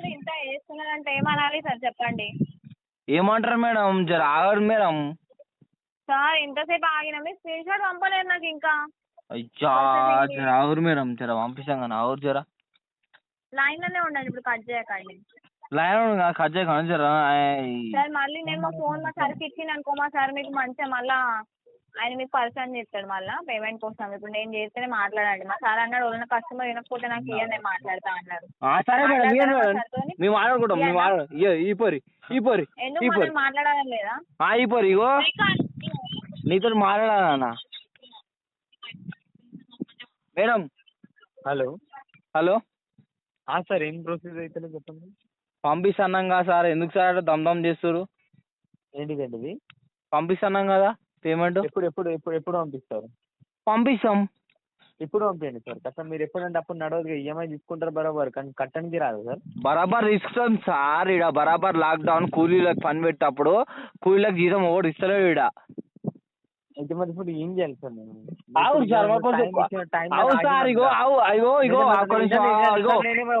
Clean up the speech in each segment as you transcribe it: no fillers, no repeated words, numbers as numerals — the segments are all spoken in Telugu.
కూడా ఇంత వేస్తున్నారంటే ఏమనాలి సార్ చెప్పండి. ఏమంటారు మేడం, జర ఆగరు మేడం. సార్ ఇంతసేపు ఆగిన మీరు స్క్రీన్ షాట్ పంపలేదు నాకు ఇంకా. అయ్యా జర ఆగురు మేడం, జర పంపిస్తాం కానీ ఆగురు జర. లైన్లోనే ఉండండి, ఇప్పుడు కట్ చేయకండి. లైన్ కట్ చేయకండి జర. సార్ మళ్ళీ నేను మా ఫోన్ మా సార్కి ఇచ్చింది అనుకో, మా సార్ మీకు మంచిగా మళ్ళీ ఆయన మీకు పర్సన్ చేస్తాడు మళ్ళీ పేమెంట్ కోసం. ఇప్పుడు నేను చేస్తేనే మాట్లాడండి. మా సార్ అన్నాడు ఎవరైనా కస్టమర్ వినకపోతే నాకు ఇయ్య, నేను మాట్లాడతా అన్నారు. సరే మేడం, మేము మాట్లాడుకుంటాం. ఈ పోరి ఎందుకు మాట్లాడాలని లేదా? ఈ పోరి ఇగో నీతో మాట్లాడాలన్నా మేడం. హలో హలో సార్, ఏం ప్రొసీజర్ అయితే చెప్పండి. పంపిస్తున్నాం కదా సార్, ఎందుకు సార్ దమ్ చేస్తారు? ఏంటిదండి ఇది? పంపిస్తున్నాం కదా పేమెంట్. ఎప్పుడు ఎప్పుడు ఎప్పుడు ఎప్పుడు పంపిస్తారు? పంపిస్తాం. ఇప్పుడు పంపించండి సార్. కట్టం మీరు ఎప్పుడంటే అప్పుడు నడవదు, ఈఎంఐ తీసుకుంటారు బరాబర్, కానీ కట్టడానికి రాదు సార్. బరాబర్ ఇస్తాం సార్. ఇక్కడ బరాబర్ లాక్డౌన్ కూలీలకు పని పెట్టేటప్పుడు కూలీలకు జీతం ఒకటి ఇస్తలేడు ఇక్కడ. అయితే మరి ఇప్పుడు ఏం చేయాలి సార్? నేను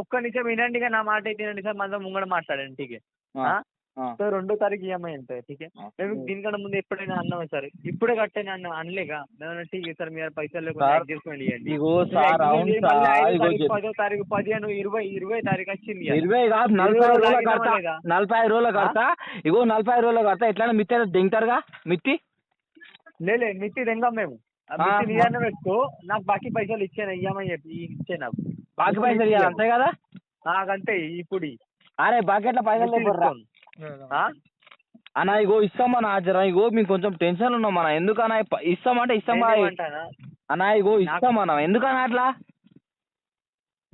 ఒక్క నిమిషం వినండి, నా మాట అయితే వినండి సార్. మళ్ళీ ముంగడ మాట్లాడండి. ఠీకే సార్, 2వ తారీఖు ఈఎంఐ ఎంత? ఠీకే మేము దీనికన్నా ముందు ఎప్పుడైనా అన్నామే సార్, ఇప్పుడే కట్టాను అన్న అనలేగా. ఠీకే సార్, మీరు పైసలు లేకుండా అడ్జస్ట్మెంట్ ఇవ్వండి. 10వ తారీఖు 15 20 తారీఖు వచ్చింది. 20 కాదు, 45 రోజుల కడతా. ఇగో 45 రోజుల కడతా. ఎట్లా మిత్తి దింగుతారుగా? మిత్తి లేదు, మిత్తి తెంగాం మేము. మిత్తి నిజాన్ని పెట్టుకో, నాకు బాకీ పైసలు ఇచ్చాను ఇయ్యమని చెప్పి ఇచ్చే. నాకు బాకీ పైసలు ఇవ్వాలి అంతే కదా? నాకంతే ఇప్పుడు. అరే బాకీ ఎట్లా పైసలు అన్న? ఇగో ఇస్తామన్నా జర. ఇగో మీకు కొంచెం టెన్షన్ ఉన్నాం అన్న. ఎందుకన్నా ఇస్తామంటే ఇస్తాం అన్న. ఇగో ఇస్తామన్నా, ఎందుకన్నా అట్లా?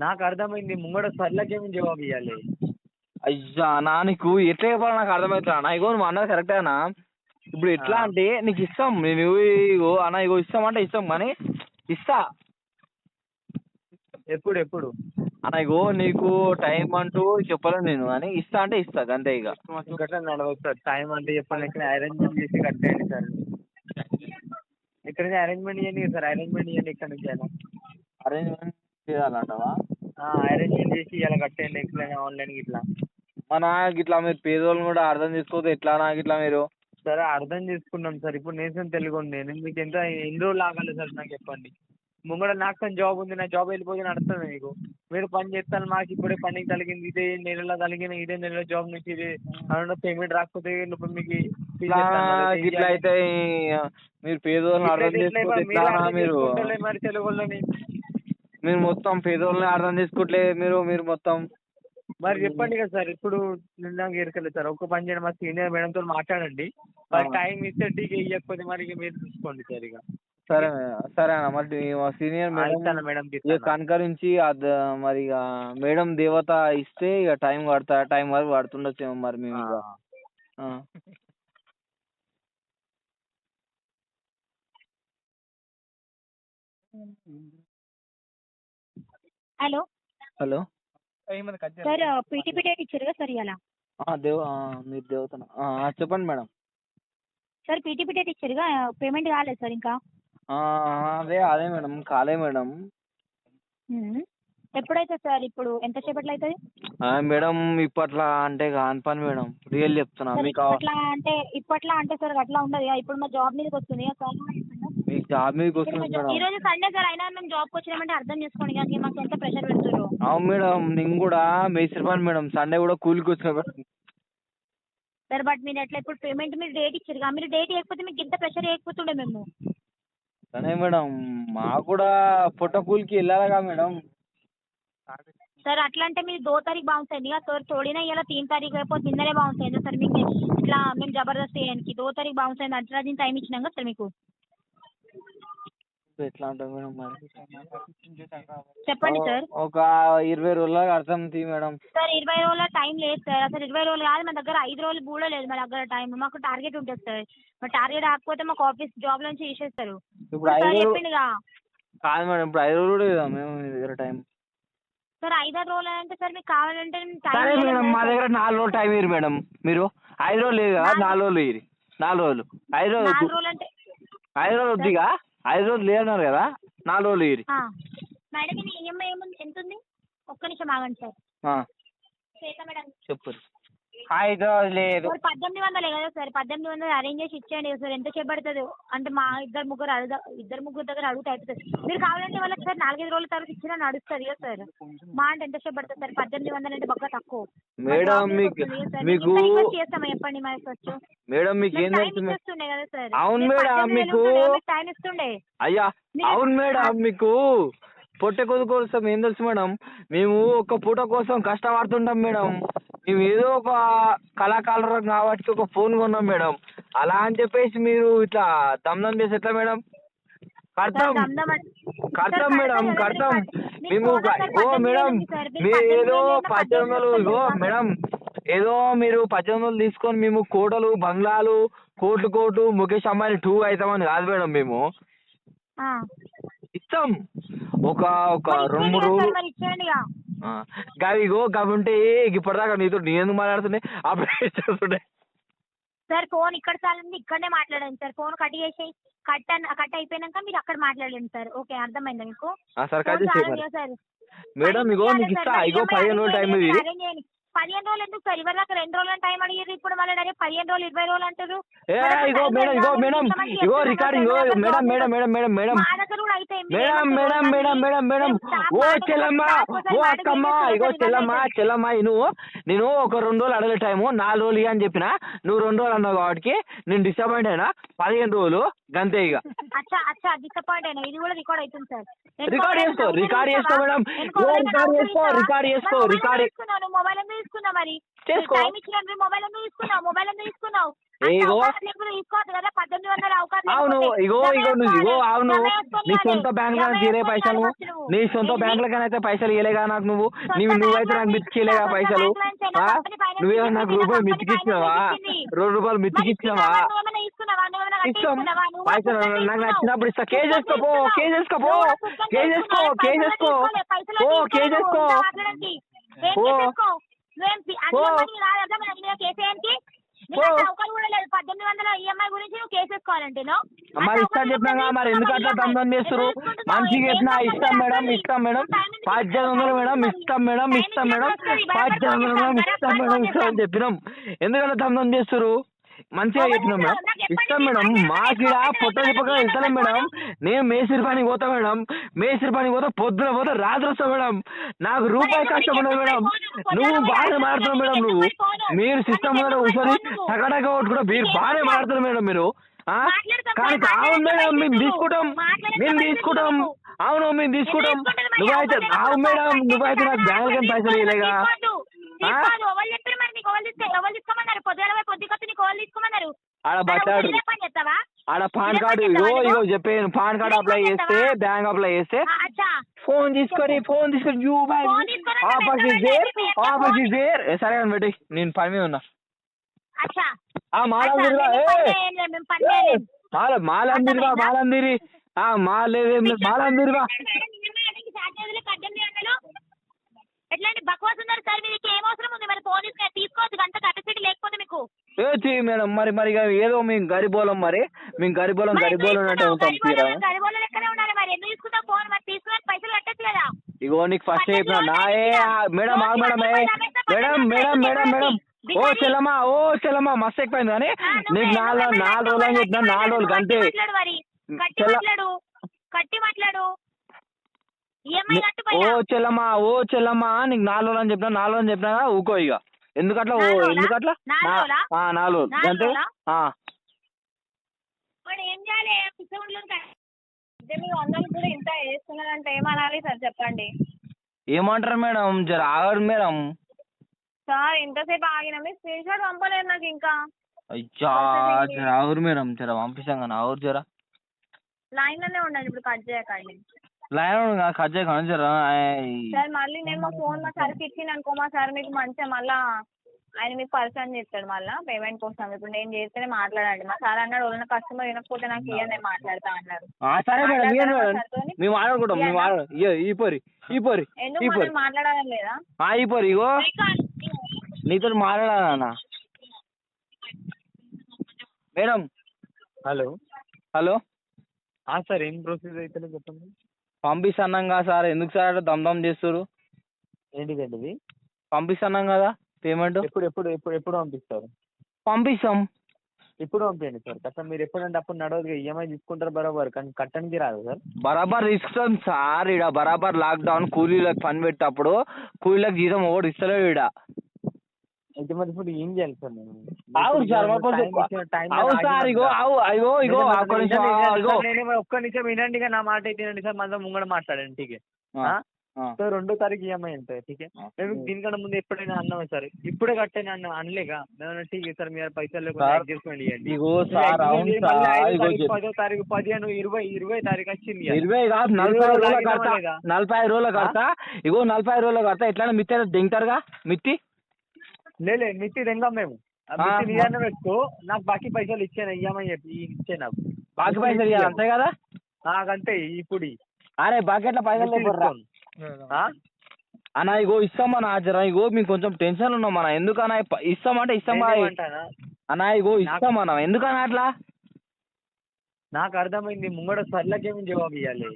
నాకు అర్థమైంది. ముంగడ సర్లకేమి జవాబు ఇవ్వాలి. అయ్యా నా, నీకు ఎట్లా చెప్పాలి నాకు అర్థమవుతుంది అన్న. ఇగో నువ్వు అన్నది కరెక్టే అన్న. ఇప్పుడు ఎట్లా అంటే నీకు ఇస్తాం నేను. ఇగో అన్న, ఇగో ఇస్తామంటే ఇస్తాం కానీ ఇస్తా. ఎప్పుడు ఎప్పుడు అన్న? ఇగో నీకు టైం అంటూ చెప్పలేను నేను, కానీ ఇస్తా అంటే ఇస్తా అంతే. ఇక గట్లా నడవచ్చు సార్. టైం అంటే చెప్పండి. ఇక్కడ అరేంజ్మెంట్ చేసి కట్టేయండి సార్. ఇక్కడ నుంచి అరేంజ్మెంట్ ఇవ్వండి సార్. అరేంజ్మెంట్ ఇవ్వండి. ఇక్కడ నుంచి అయినా అరేంజ్మెంట్ చేయాలంటావా? అరేంజ్మెంట్ చేసి ఇలా కట్టేయండి. ఎట్లయినా ఆన్లైన్ ఇట్లా. మన ఇట్లా మీరు పేదోళ్ళని కూడా అర్థం చేసుకోవద్దు ఎట్లా నాకు ఇట్లా మీరు? సరే అర్థం చేసుకున్నాం సార్. ఇప్పుడు నేను తెలుగు నేను మీకు ఎన్ని రోజులు ఆగాలి సార్ నాకు చెప్పండి. ముంగడ నాకు జాబ్ ఉంది, నా జాబ్ వెళ్ళిపోతే నడుస్తుంది మీకు. మీరు పని చేస్తాను, మాకు ఇప్పుడే పనికి కలిగింది, ఇదే నెలలో కలిగిన ఇదే నెలలో జాబ్ నుంచి ఇది అన్న పేమెంట్ రాకపోతే మీకు ఇట్లా అయితే మీరు పేదోళ్ళని అర్థం చేసుకోవట్లేదు. మీరు మరి తెలుగులోని మీరు మొత్తం పేదోళ్ళని అర్థం చేసుకోవట్లేదు మీరు మొత్తం. మరి చెప్పండి కదా సార్. ఇప్పుడు నాకు ఎరకలేదు సార్. ఒక్క పని చేయండి, మా సీనియర్ మేడంతో మాట్లాడండి. మరి టైం ఇస్తే టీకే ఇవ్వకపోతే మరి మీరు చూసుకోండి సార్. ఇక సరే సరే అన్న. మరి మా సీనియర్ మేడం కనుకరించి మరి ఇక మేడం దేవత ఇస్తే ఇక టైం టైం వరకు పడుతుండొచ్చేమో మరి మేము ఇక. Hello hello sir, PTP date ఇచ్చారు కదా సార్ ఇవాళ? మీరు దేవతనా? చెప్పండి మేడం. సార్ పీటీపీ డేట్ ఇచ్చారుగా, పేమెంట్ కాలేదు సార్ ఇంకా? అదే మేడం, కాలే మేడం. ఎప్పుడైతే సార్? ఇప్పుడు ఎంతసేపట్లో అవుతుంది మేడం? ఇప్పట్లో అంటే కాని పని మేడం, రియల్ చెప్తున్నా మీకు. ఇప్పట్లో అంటే సార్ అట్లా ఉండదు. ఇప్పుడు మా జాబ్ మీదకి వస్తుంది. మీకు జాబ్ మీదకి వస్తుంది మేడం. ఈ రోజు సండే సార్, అయినా మేము జాబ్కి వచ్చినామంటే అర్థం చేసుకోండి కదా, మాకు ఎంత ప్రెషర్ పెడుతున్నారు. అవును మేడం, నేను కూడా మేస్త్రి పని మేడం. సండే కూడా కూలికి వచ్చిన సార్. బట్ మీరు ఎట్లా ఇప్పుడు పేమెంట్ మీరు డేట్ ఇచ్చారు, మీరు డేట్ ఇవ్వకపోతే మీకు ఇంత ప్రెషర్ వేయకపోతుండే మేము. సరే మేడం, మాకు కూడా పొట్ట కూలికి వెళ్ళాలిగా మేడం. సార్ అట్లా అంటే మీరు 2 తారీఖు బాగుంది కదా సార్. తోడినా ఇలా 3 తారీఖు అయిపోతే నిన్ననే బాగుంటుంది సార్. మీకు ఇట్లా మేము జబర్దస్త్ చేయడానికి 2 తారీఖు బాగుంటుంది. అట్లా దీని టైం ఇచ్చినాం కదా సార్ మీకు. ఎట్లా అంటారు మేడం మరి? చెప్పండి సార్. ఒక 20 రోజుల అర్థం తీ మేడం. సార్ 20 రోజుల టైం లేదు సార్. అసలు 20 రోజులు కాదు, మా దగ్గర 5 రోజులు కూడా లేదు మా దగ్గర టైం. మాకు టార్గెట్ ఉంటుంది సార్. మా టార్గెట్ రాకపోతే మాకు ఆఫీస్ జాబ్ నుంచి తీసేస్తారు. ఇప్పుడు చెప్పిండుగా కాదు మేడం, ఇప్పుడు 5 రోజులు కూడా లేదా మేము దగ్గర టైం సార్? 5-6 రోజులు అంటే సార్ మీకు కావాలంటే మేడం మా దగ్గర 4 రోజులు టైం ఇయ్యరు మేడం. మీరు 5 రోజులు లేదు కదా, 4 రోజులు ఇయ్యరు. 4 రోజులు 5 రోజులు అంటే 5 రోజులు వద్దిగా. 5 రోజులు లేదన్నారు కదా, 4 రోజులు ఇయ్యరు మేడం. ఈఎంఐ ఎంత ఉంది? ఒక్క నిమిషం ఆగండి సార్. చేస్తా మేడం. చెప్పు. హైదరాబాద్ లేదు. సార్ 1800 కదా సార్, 1800 అరేంజ్ చేసి ఇచ్చేయండి సార్. ఎంత చెప్పబడుతుంది అంటే మా ఇద్దరు ముగ్గురు దగ్గర అడుగుతా అయిపోతుంది. మీరు కావాలంటే వాళ్ళకి సార్ 4-5 రోజుల తర్వాత ఇచ్చినా నడుస్తుంది కదా సార్. మా అంటే ఎంత చెప్పబడుతుంది సార్? 1800 అంటే బాగా తక్కువ మేడం మీకు చేస్తామా చెప్పండి మరి ఫస్ట్. మేడం మీకు ఏం ఇస్తుండే కదా సార్. అవును మేడం మీకు టైం ఇస్తుండే. అయ్యా అవును మేడం మీకు పొట్ట కొద్దు కోసం ఏం తెలుసు మేడం, మేము ఒక పూట కోసం కష్టపడుతుంటాం మేడం. మేము ఏదో ఒక కళాకారులం కాబట్టి ఒక ఫోన్ కొన్నాం మేడం. అలా అని చెప్పేసి మీరు ఇట్లా దమ్దం చేసి ఎట్లా మేడం? కడతాం మేడం కడతాం మేము. ఓ మేడం మీరు ఏదో 1800 ఇగో మేడం ఏదో మీరు 1800 తీసుకొని మేము కోటలు బంగ్లాలు కోట్లు ముఖేష్ అంబానీ 2 అవుతామని కాదు మేడం. మేము ఇస్తాం ఒక 2-3 రోజులు గవి ఉంటే ఇప్పటిదాకా నీతో నేను ఎందుకు మాట్లాడుతుండే అప్పుడే చేస్తుండే సార్. ఫోన్ ఇక్కడ చాలండి, ఇక్కడనే మాట్లాడండి సార్. ఫోన్ కట్ చేసి కట్ అయిపోయినాక మీరు అక్కడ మాట్లాడండి సార్. ఓకే అర్థమైందా మీకు? సార్ కట్ చేసి మేడం ఇగో మీకు ఇస్తా. ఇగో 15 రోజులు టైం ఇది. 15 రోజులు ఎందుకు సార్? ఇవరి దాకా 2 రోజులు టైం అడిగారు, ఇప్పుడు మళ్ళీ డైరెక్ట్ 15 రోజులు 20 రోజులు అంటారు. ఇగో మేడం ఇగో రికార్డింగ్ మేడం ఓ చెల్లమ్మ ఓ అక్కమ్మ ఇగో చెల్లమ్మ నేను ఒక 2 రోజులు అడగలే టైము, 4 రోజులు అని చెప్పిన. నువ్వు 2 రోజులు అన్నావు కాబట్టి నేను డిసప్పాయింట్ అయినా. 15 రోజులు గంతే ఇక. అచ్చా డిసప్పాయింట్ అయినా. ఇది కూడా రికార్డ్ అవుతుంది సార్. రికార్డ్ చేసుకో మేడం. మొబైల్ ఎందుకు తీసుకున్నావు మరి? టైం ఇచ్చిన మొబైల్ ఎందుకు తీసుకున్నావు? తీసుకోవచ్చు కదా 1800 అవకాశం. అవును అవును నీ సొంత బ్యాంక్ లో తీరే పైసలు, నీ సొంత బ్యాంక్ లోకైతే పైసలు ఇవ్వలేగా నాకు. నువ్వైతే నాకు మితికిలేగా పైసలు. నువ్వేమో నాకు రూపాయలు మితికిచ్చినావా? 2 రూపాయలు మితికిచ్చినావా? ఇస్తాం పైసలు నాకు నచ్చినప్పుడు ఇస్తా. కేజేసుకో మరి ఇస్తా చెప్పినా మరి ఎందుకు అట్లా దమ్దం చేస్తారు? మంచిగా చెప్పినా ఇస్తాం మేడం 1800 మేడం ఇస్తాం మేడం 1800 మేడం ఇస్తాం అని చెప్పినాం. ఎందుకంటే దమ్దం చేస్తారు? మంచిగా చెప్పినాం మేడం ఇస్తాం మేడం. మాకిడ పొట్ట చెప్పక వెళ్తాం మేడం. నేను మేస్త్రి పనికి పోతా మేడం. పొద్దున పోతే రాత్రి వస్తా మేడం. నాకు రూపాయి కష్టం ఉండదు మేడం. నువ్వు బాగానే మాట్లాడుతున్నావు మేడం. మీరు సిస్టమ్ మీద కూర్చొని టకటక కూడా మీరు బాగానే మాట్లాడుతున్నారు మేడం. మీరు కానీ అవును మేడం మేము తీసుకుంటాం. అవును మేము తీసుకుంటాం. నువ్వైతే నాకు బ్యాంక్ కానీ పైసలు ఇవ్వలేగా? ఆడ బట్టాడు ఆడ పాన్ కార్డు ఇగో చెప్పాను. పాన్ కార్డు అప్లై చేస్తే బ్యాంక్ అప్లై చేస్తే ఫోన్ తీసుకొని you bank offer is there. సరే అని పెట్టి నేను పని మీద ఉన్నా. మాలందిరిగా మాలందిరిగా ఎట్లాంటి బక్వాస్ ఉన్నారు సార్? మీకు ఏం అవసరం ఉంది మరి? ఫోన్ తీసుకోవచ్చు అంత కెపాసిటీ లేకపోతే మీకు మేడం. మరి ఏదో మేము గరిబోలం అంటే ఉంటాం. ఇగో నీకు ఫస్ట్ చెప్పిన మేడం ఓ చెల్లమ్మా మస్తు ఎక్కువైంది కానీ నీకు 4 రోజులు అని చెప్పిన. 4 రోజులు అంతే. ఓ చెల్లమ్మా నీకు 4 రోజులు అని చెప్పినా ఊకో ఇక. ఎందుకట్లా 4 రోజులు అంతే. మీ వందలు కూడా ఇంత వేస్తున్నారంటే ఏమనాలి సార్ చెప్పండి? ఏమంటారు మేడం? జర ఆగరు మేడం. సార్ ఇంతసేపు ఆగినా మీరు స్క్రీన్ షాట్ పంపలేదు నాకు ఇంకా. అయ్యా జర ఆగురు మేడం. జర పంపిస్తాం కానీ ఆగురు జర. లైన్ లోనే ఉండండి ఇప్పుడు కట్ చేయకండి. లైన్ కట్ చేయకండి జర. సార్ మళ్ళీ నేను మా ఫోన్ మా సార్కి ఇచ్చింది అనుకో, మా సార్ మీకు మంచిగా మళ్ళా ఆయన మీకు పరిచయం చేస్తాడు మళ్ళీ పేమెంట్ కోసం. ఇప్పుడు నేను చేస్తేనే మాట్లాడండి. మా సార్ అన్నాడు ఎవరైనా కస్టమర్ వినకపోతే నాకు ఇయ్యండి నేను మాట్లాడతా అన్నారు. సరే మేడం మేము మాట్లాడుకుంటాం. ఎందుకు మాట్లాడాలని లేదా? ఇగో నీతో మాట్లాడాలన్నా మేడం. హలో సార్ ఏం ప్రొసీజ్ అయితే చెప్పండి. పంపిస్తున్నాం కదా సార్. ఎందుకు సార్ దమ్దం చేస్తారు? ఏంటిదండి? పంపిస్తున్నాం కదా పేమెంట్. ఎప్పుడు ఎప్పుడు ఎప్పుడు ఎప్పుడు పంపిస్తారు? పంపిస్తాం. ఇప్పుడు పంపించండి సార్. కష్టం మీరు ఎప్పుడంటే అప్పుడు నడవదు. ఈఎంఐ తీసుకుంటారు బరాబర్, కానీ కట్టడానికి రాదు సార్. బరాబర్ ఇస్తాం సార్. ఈడ బరాబర్ లాక్డౌన్ కూలీలకు పని పెట్టేటప్పుడు కూలీలకు జీతం ఒకటి ఇస్తలేడు ఈడ. అయితే మరి ఇప్పుడు ఏం చేయాలి సార్ నేను? అవును సార్, అవు సార్. ఇగో ఇగో ఇగో ఒక్క నిమిషం ఇగో. ఒక్క నిమిషం వినండి, ఇక నా మాట అయితే వినండి సార్. మన ముంగడ మాట్లాడండి ఠీకే. సో 2వ తారీఖు ఈఎంఐ ఎంత ఠీకే? మేము దీనికన్నా ముందు ఎప్పుడైనా అన్నాం సార్, ఇప్పుడే కట్టాను అనలేక ఠీకే సార్. మీరు పైసలు లేకుండా అడ్జస్ట్మెంట్ ఇవ్వండి. ఇగో సార్ అవును సార్. 10వ తారీఖు 15 20 తారీఖు వచ్చింది. 20 కాదు 45 రోజులు కడతా. 45 రోజులు కడతా. ఇగో 45 రోజులు కడతా. ఎట్లా మిత్తి దింటారుగా మిత్తి? లేలే మిత్తి తెంగాం మేము. మిత్తి నిజాన్ని పెట్టుకో. నాకు బాకీ పైసలు ఇచ్చాను ఈఎంఐ చెప్పి ఇచ్చే. నాకు బాకీ పైసలు అంతే కదా? నాకంతే ఇప్పుడు. అరే బాకెట్ల పైసలు అన్న. ఇగో ఇస్తామన్నా జరా. ఇగో మీకు కొంచెం టెన్షన్ ఉన్నాం అన్న. ఎందుకన్నా ఇస్తామంటే ఇస్తాం అన్న. ఇగో ఇస్తామన్నా. ఎందుకన్నా అట్లా? నాకు అర్థమైంది. ముంగడ సర్లకేమి జవాబు ఇవ్వాలి.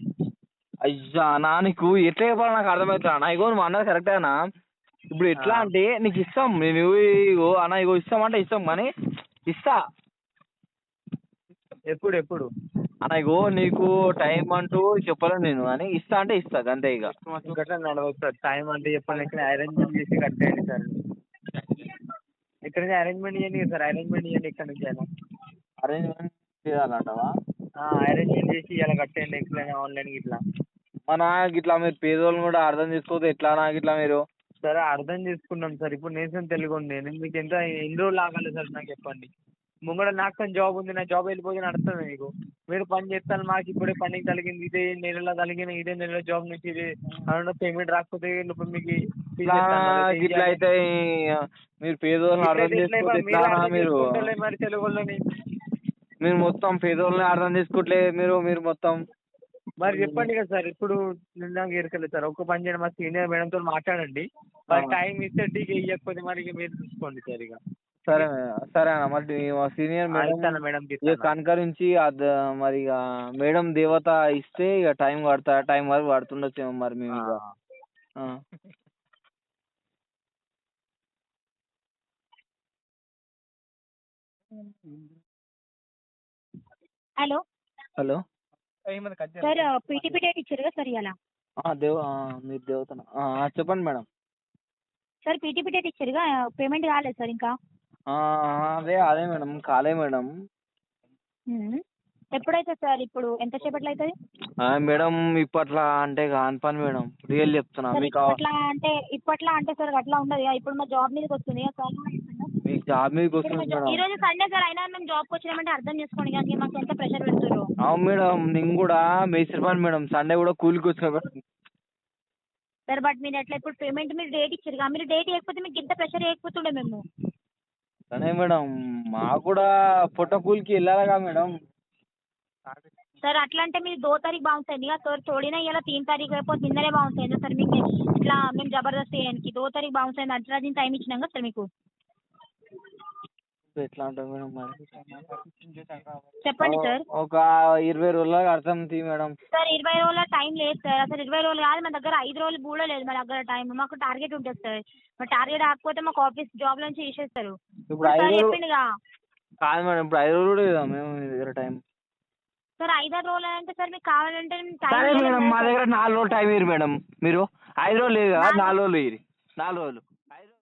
అయ్యా అన్న, నీకు ఎట్లా చెప్పాలి నాకు అర్థమవుతుంది అన్న. ఇగో నువ్వు అన్నది కరెక్టే అన్న. ఇప్పుడు ఎట్లా అంటే నీకు ఇస్తాం. నేను ఇగో అన్న ఇగో ఇస్తామంటే ఇస్తాం, కానీ ఇస్తా. ఎప్పుడు ఎప్పుడు అన్న? ఇగో నీకు టైం అంటూ చెప్పలేను నేను, కానీ ఇస్తా అంటే ఇస్తా అంతే. ఇక గట్లా నడవచ్చు సార్. టైం అంటే చెప్పండి. ఇక్కడ అరేంజ్మెంట్ చేసి కట్టేయండి సార్. ఇక్కడ నుంచి అరేంజ్మెంట్ చేయండి సార్. అరేంజ్మెంట్ చేయండి. ఇక్కడ నుంచి అయినా అరేంజ్మెంట్ చేయాలంటావా? అరేంజ్మెంట్ చేసి ఇలా కట్టేయండి. ఎట్లయినా ఆన్లైన్ ఇట్లా. మన ఇట్లా మీరు పేదోళ్ళని కూడా అర్థం చేసుకోవద్దు ఎట్లా నాకు ఇట్లా మీరు? సరే అర్థం చేసుకున్నాం సార్. ఇప్పుడు నేను తెలుగు నేను మీకు ఎన్ని రోజులు ఆగాలి సార్ నాకు చెప్పండి. ముంగడ నాకు జాబ్ ఉంది. నా జాబ్ వెళ్ళిపోతే నడుస్తుంది మీకు. మీరు పని చేస్తాను మాకు ఇప్పుడే పనికి తలిగింది. ఇదే నెలలో తలిగిన ఇదే నెలలో జాబ్ నుంచి ఇది పేమెంట్ రాకపోతే ఇప్పుడు మీకు ఇట్లా అయితే మీరు పేదోళ్ళని అర్థం చేసుకోవద్దు ఎట్లా మీరు? మరి తెలుగు వాళ్ళని మీరు మొత్తం పేదోళ్ళని అర్థం చేసుకోవట్లేదు మీరు మొత్తం. మరి చెప్పండి కదా సార్. ఇప్పుడు నాకు ఎరకలేదు సార్. ఒక్క పని చేయండి, మా సీనియర్ మేడంతో మాట్లాడండి. మరి టైం ఇస్తే టీకే ఇవ్వకపోతే మరి మీరు చూసుకోండి సార్. ఇక సరే సరే అన్న. మరి మా సీనియర్ మేడం కనుకరించి మరి ఇక మేడం దేవత ఇస్తే ఇక టైం వరకు పడుతుండొచ్చేమో మరి మేము ఇక. Hello hello sir, PTP date ఇచ్చారు కదా సార్ ఇవాళ? మీరు దేవతనా? చెప్పండి మేడం. సార్ పీటీపీ డేట్ ఇచ్చారుగా, పేమెంట్ కాలేదు సార్ ఇంకా? అదే మేడం కాలే మేడం. ఎప్పుడైతే సార్? ఇప్పుడు ఎంతసేపట్లో అవుతుంది మేడం? ఇప్పట్లా అంటే కాని పని మేడం, రియల్ చెప్తున్నా మీకు. ఇప్పట్లా అంటే సార్ అట్లా ఉండదు. ఇప్పుడు మా జాబ్ మీదకి వస్తుంది. మీకు జాబ్ మీదకి వస్తుంది మేడం. ఈ రోజు సండే సార్, అయినా మేము జాబ్కి వచ్చినామంటే అర్థం చేసుకోండి. కానీ మాకు ఎంత ప్రెషర్ పెడుతున్నారు. అవును మేడం, నేను కూడా మేస్త్రి పని మేడం. సండే కూడా కూలికి వచ్చిన సార్. బట్ మీరు ఎట్లా ఇప్పుడు పేమెంట్ మీరు డేట్ ఇచ్చారు. మీరు డేట్ ఇవ్వకపోతే మీకు ఇంత ప్రెషర్ వేయకపోతుండే మేము. సరే మేడం, మాకు కూడా పొట్ట కూలికి వెళ్ళాలిగా మేడం. सर अट्ला మీరు 2 तारीख बाउंस అయింది కదా సార్, తోడినా ఇలా 3 तारीख అయిపోతే నిన్ననే బాउंस అయింది సార్. మీకు ఇట్లా మేము జబర్దస్త్ చేయడానికి 2 तारीख బాउंस అయింది. అట్లా దీని టైం ఇచ్చినాం కదా సార్ మీకు. ఎట్లా ఉంటుంది మేడం మరి? చెప్పండి సార్. ఒక 20 రోజుల అర్థం తీ మేడం. సార్ 20 రోజుల టైం లేదు సార్. అసలు 20 రోజులు కాదు, మన దగ్గర 5 రోజులు కూడా లేదు మన దగ్గర టైం. మాకు టార్గెట్ ఉంటుంది సార్. మా టార్గెట్ ఆకపోతే మాకు ఆఫీస్ జాబ్ నుంచి తీసేస్తారు. ఇప్పుడు 5 రోజులు కాదు మేడం, ఇప్పుడు 5 రోజులు కూడా లేదా మేము దగ్గర టైం? సార్ 5 రోజులు అంటే సార్ మీకు కావాలంటే సరే మేడం, మా దగ్గర 4 రోజులు టైం ఇరు మేడం. మీరు 5 రోజులు లేదు కదా, 4 రోజులు ఇరు. 4 రోజులు